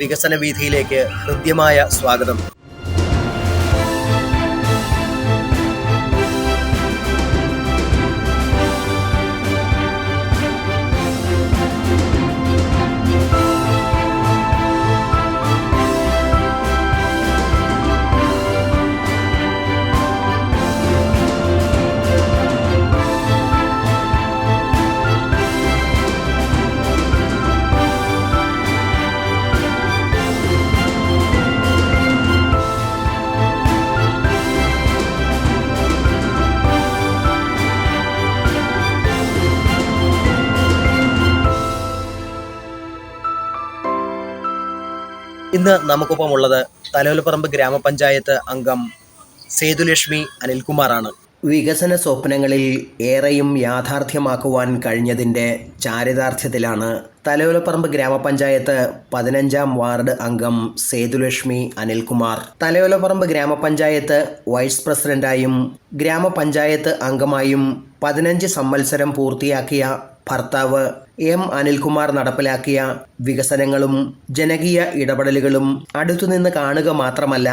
വികസന വീഥിയിലേക്ക് ഹൃദ്യമായ സ്വാഗതം. ഇന്ന് നമുക്കൊപ്പമുള്ളത് തലയോലപ്പറമ്പ് ഗ്രാമപഞ്ചായത്ത് അംഗം സേതുലക്ഷ്മി അനിൽകുമാറാണ്. വികസന സ്വപ്നങ്ങളിൽ ഏറെയും യാഥാർത്ഥ്യമാക്കുവാൻ കഴിഞ്ഞതിൻ്റെ ചാരിതാർത്ഥ്യത്തിലാണ് തലയോലപ്പറമ്പ് ഗ്രാമപഞ്ചായത്ത് 15-ാം വാർഡ് അംഗം സേതുലക്ഷ്മി അനിൽകുമാർ തലയോലപ്പറമ്പ് ഗ്രാമപഞ്ചായത്ത് വൈസ് പ്രസിഡന്റായും ഗ്രാമപഞ്ചായത്ത് അംഗമായും 15 സംവത്സരം പൂർത്തിയാക്കിയ ഭർത്താവ് എം അനിൽകുമാർ നടപ്പിലാക്കിയ വികസനങ്ങളും ജനകീയ ഇടപെടലുകളും അടുത്തുനിന്ന് കാണുക മാത്രമല്ല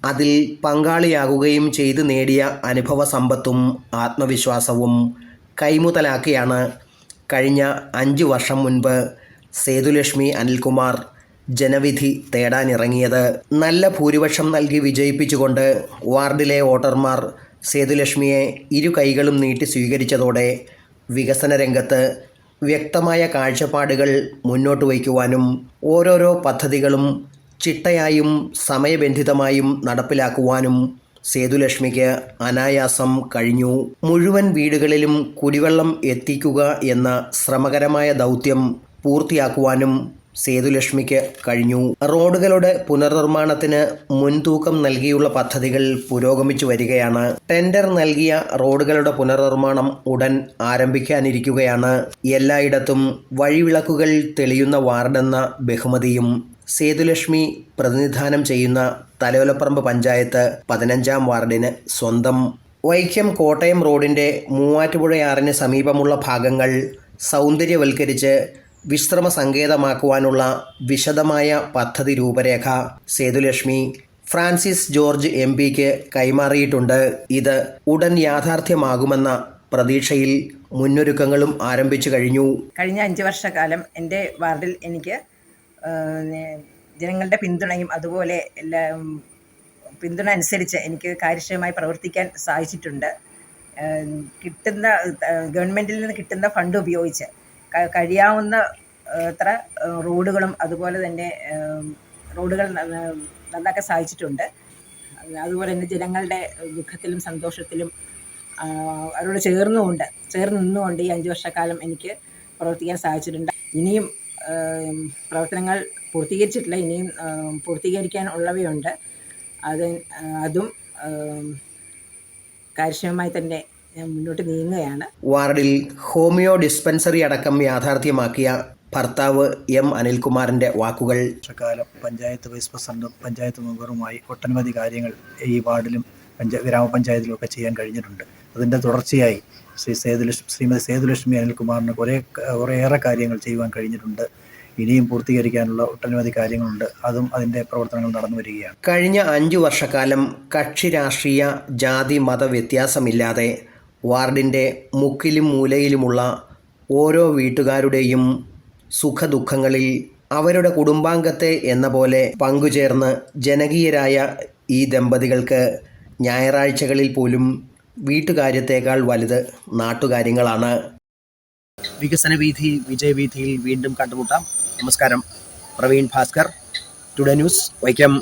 അതിൽ പങ്കാളിയാകുകയും ചെയ്ത് നേടിയ അനുഭവ സമ്പത്തും ആത്മവിശ്വാസവും കൈമുതലാക്കിയാണ് കഴിഞ്ഞ 5 വർഷം മുൻപ് സേതുലക്ഷ്മി അനിൽകുമാർ ജനവിധി തേടാനിറങ്ങിയത്. നല്ല ഭൂരിപക്ഷം നൽകി വിജയിപ്പിച്ചുകൊണ്ട് വാർഡിലെ വോട്ടർമാർ സേതുലക്ഷ്മിയെ ഇരു കൈകളും നീട്ടി സ്വീകരിച്ചതോടെ വികസന രംഗത്ത് വ്യക്തമായ കാഴ്ചപ്പാടുകൾ മുന്നോട്ട് വയ്ക്കുവാനും ഓരോരോ പദ്ധതികളും ചിട്ടയായും സമയബന്ധിതമായും നടപ്പിലാക്കുവാനും സേതുലക്ഷ്മിക്ക് അനായാസം കഴിഞ്ഞു. മുഴുവൻ വീടുകളിലും കുടിവെള്ളം എത്തിക്കുക എന്ന ശ്രമകരമായ ദൗത്യം പൂർത്തിയാക്കുവാനും സേതുലക്ഷ്മിക്ക് കഴിഞ്ഞു. റോഡുകളുടെ പുനർനിർമ്മാണത്തിന് മുൻതൂക്കം നൽകിയുള്ള പദ്ധതികൾ പുരോഗമിച്ചു വരികയാണ്. ടെൻഡർ നൽകിയ റോഡുകളുടെ പുനർനിർമ്മാണം ഉടൻ ആരംഭിക്കാനിരിക്കുകയാണ്. എല്ലായിടത്തും വഴിവിളക്കുകൾ തെളിയുന്ന വാർഡെന്ന ബഹുമതിയും സേതുലക്ഷ്മി പ്രതിനിധാനം ചെയ്യുന്ന തലയോലപ്പറമ്പ് പഞ്ചായത്ത് 15-ാം വാർഡിന് സ്വന്തം. വൈക്കം കോട്ടയം റോഡിൻ്റെ മൂവാറ്റുപുഴയാറിന് സമീപമുള്ള ഭാഗങ്ങൾ സൗന്ദര്യവൽക്കരിച്ച് വിശ്രമ സങ്കേതമാക്കുവാനുള്ള വിശദമായ പദ്ധതി രൂപരേഖ സേതുലക്ഷ്മി ഫ്രാൻസിസ് ജോർജ് MP-ക്ക് കൈമാറിയിട്ടുണ്ട്. ഇത് ഉടൻ യാഥാർത്ഥ്യമാകുമെന്ന പ്രതീക്ഷയിൽ മുന്നൊരുക്കങ്ങളും ആരംഭിച്ചു കഴിഞ്ഞു. കഴിഞ്ഞ 5 വർഷക്കാലം എൻ്റെ വാർഡിൽ എനിക്ക് ജനങ്ങളുടെ പിന്തുണയും അതുപോലെ പിന്തുണ അനുസരിച്ച് എനിക്ക് കാര്യക്ഷമമായി പ്രവർത്തിക്കാൻ സാധിച്ചിട്ടുണ്ട്. ഗവൺമെൻറ്റിൽ നിന്ന് കിട്ടുന്ന ഫണ്ട് ഉപയോഗിച്ച് കഴിയാവുന്ന അത്ര റോഡുകളും അതുപോലെ തന്നെ റോഡുകൾ നന്നാക്കാൻ സാധിച്ചിട്ടുണ്ട്. അതുപോലെ തന്നെ ജനങ്ങളുടെ ദുഃഖത്തിലും സന്തോഷത്തിലും അവരോട് ചേർന്ന് നിന്നുകൊണ്ട് ഈ 5 വർഷക്കാലം എനിക്ക് പ്രവർത്തിക്കാൻ സാധിച്ചിട്ടുണ്ട്. ഇനിയും പ്രവർത്തനങ്ങൾ പൂർത്തീകരിച്ചിട്ടില്ല, ഇനിയും പൂർത്തീകരിക്കാൻ ഉള്ളവയുണ്ട്. അതും കാര്യക്ഷമമായി തന്നെ മുന്നോട്ട് നീങ്ങുകയാണ്. വാർഡിൽ ഹോമിയോ ഡിസ്പെൻസറി അടക്കം യാഥാർത്ഥ്യമാക്കിയ ഭർത്താവ് എം അനിൽകുമാറിൻ്റെ വാക്കുകൾ. വർഷക്കാലം പഞ്ചായത്ത് വൈസ് പ്രസിഡന്റും പഞ്ചായത്ത് മെമ്പറുമായി ഒട്ടനവധി കാര്യങ്ങൾ ഈ വാർഡിലും ഗ്രാമപഞ്ചായത്തിലും ഒക്കെ ചെയ്യാൻ കഴിഞ്ഞിട്ടുണ്ട്. അതിൻ്റെ തുടർച്ചയായി ശ്രീമതി സേതുലക്ഷ്മി അനിൽകുമാറിന് കുറേയേറെ കാര്യങ്ങൾ ചെയ്യുവാൻ കഴിഞ്ഞിട്ടുണ്ട്. ഇനിയും പൂർത്തീകരിക്കാനുള്ള ഒട്ടനവധി കാര്യങ്ങളുണ്ട്. അതും അതിൻ്റെ പ്രവർത്തനങ്ങൾ നടന്നു വരികയാണ്. കഴിഞ്ഞ 5 വർഷക്കാലം കക്ഷി രാഷ്ട്രീയ ജാതി മത വ്യത്യാസമില്ലാതെ വാർഡിൻ്റെ മുക്കിലും മൂലയിലുമുള്ള ഓരോ വീട്ടുകാരുടെയും സുഖദുഃഖങ്ങളിൽ അവരുടെ കുടുംബാംഗത്തെ എന്ന പോലെ പങ്കുചേർന്ന് ജനകീയരായ ഈ ദമ്പതികൾക്ക് ഞായറാഴ്ചകളിൽ പോലും വീട്ടുകാര്യത്തേക്കാൾ വലുത് നാട്ടുകാര്യങ്ങളാണ്. വികസന വീഥി വിജയവീഥിയിൽ വീണ്ടും കണ്ടുമുട്ടാം. നമസ്കാരം. Praveen Bhaskar, today news, Vaikom.